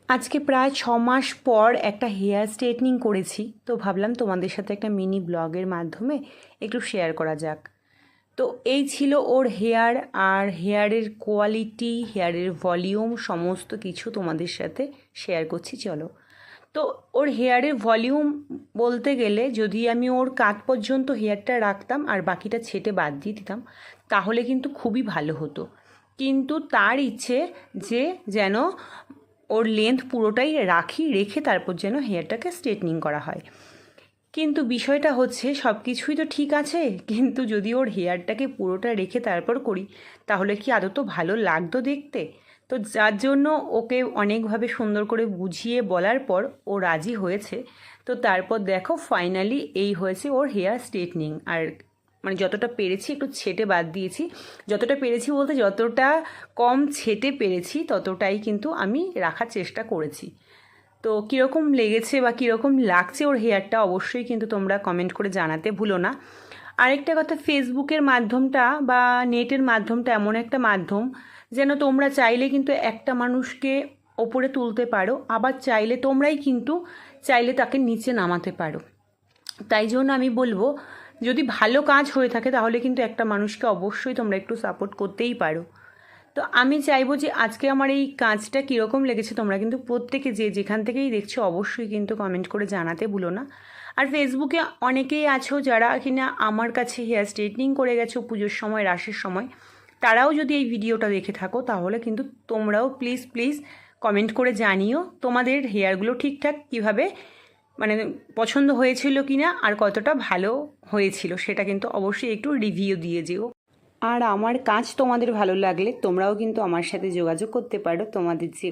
আজকে প্রায় 6 মাস পর একটা হেয়ার স্ট্রেটনিং করেছি, তো ভাবলাম তোমাদের সাথে একটা মিনি ব্লগের মাধ্যমে একটু শেয়ার করা যাক। তো এই ছিল ওর হেয়ার, আর হেয়ারের কোয়ালিটি, হেয়ারের ভলিউম সমস্ত কিছু তোমাদের সাথে শেয়ার করছি, চলো। তো ওর হেয়ারের ভলিউম বলতে গেলে, যদি আমি ওর কাঁধ পর্যন্ত হেয়ারটা রাখতাম আর বাকিটা ছেটে বাদ দিয়ে দিতাম, তাহলে কিন্তু খুবই ভালো হতো। কিন্তু তার ইচ্ছে যে যেন ওর লেন্থ পুরোটাই রেখে তারপর যেন হেয়ারটাকে স্ট্রেটনিং করা হয়। কিন্তু বিষয়টা হচ্ছে সব কিছুই তো ঠিক আছে, কিন্তু যদি ওর হেয়ারটাকে পুরোটা রেখে তারপর করি, তাহলে কি আদৌ তো ভালো লাগতো দেখতে? তো যার জন্য ওকে অনেকভাবে সুন্দর করে বুঝিয়ে বলার পর ও রাজি হয়েছে। তো তারপর দেখো ফাইনালি এই হয়েছে ওর হেয়ার স্ট্রেটনিং। আর মানে যতটা পেরেছি একটু ছেটে বাদ দিয়েছি, যতটা পেরেছি বলতে যতটা কম ছেটে পেরেছি ততটাই কিন্তু আমি রাখার চেষ্টা করেছি। তো কীরকম লেগেছে বা কীরকম লাগছে ওর হেয়ারটা অবশ্যই কিন্তু তোমরা কমেন্ট করে জানাতে ভুলো না। আরেকটা কথা, ফেসবুকের মাধ্যমটা বা নেটের মাধ্যমটা এমন একটা মাধ্যম যেন তোমরা চাইলে কিন্তু একটা মানুষকে ওপরে তুলতে পারো, আবার চাইলে তোমরাই কিন্তু চাইলে তাকে নিচে নামাতে পারো। তাই জন্য আমি বলবো, যদি ভালো কাজ হয়ে থাকে তাহলে কিন্তু একটা মানুষকে অবশ্যই তোমরা একটু সাপোর্ট করতেই পারো। তো আমি চাইবো যে আজকে আমার এই কাজটা কীরকম লেগেছে তোমরা কিন্তু প্রত্যেকে যে যেখান থেকেই দেখছো অবশ্যই কিন্তু কমেন্ট করে জানাতে ভুলো না। আর ফেসবুকে অনেকেই আছো যারা কিনা আমার কাছে হেয়ার স্ট্রেটনিং করে গেছো পুজোর সময়, রাসের সময়, তারাও যদি এই ভিডিওটা দেখে থাকো তাহলে কিন্তু তোমরাও প্লিজ প্লিজ কমেন্ট করে জানিও তোমাদের হেয়ারগুলো ঠিকঠাক কীভাবে, মানে পছন্দ হয়েছিল কি না আর কতটা ভালো হয়েছিল সেটা কিন্তু অবশ্যই একটু রিভিউ দিয়ে যেও। আর আমার কাজ তোমাদের ভালো লাগলে তোমরাও কিন্তু আমার সাথে যোগাযোগ করতে পারো, তোমাদের যে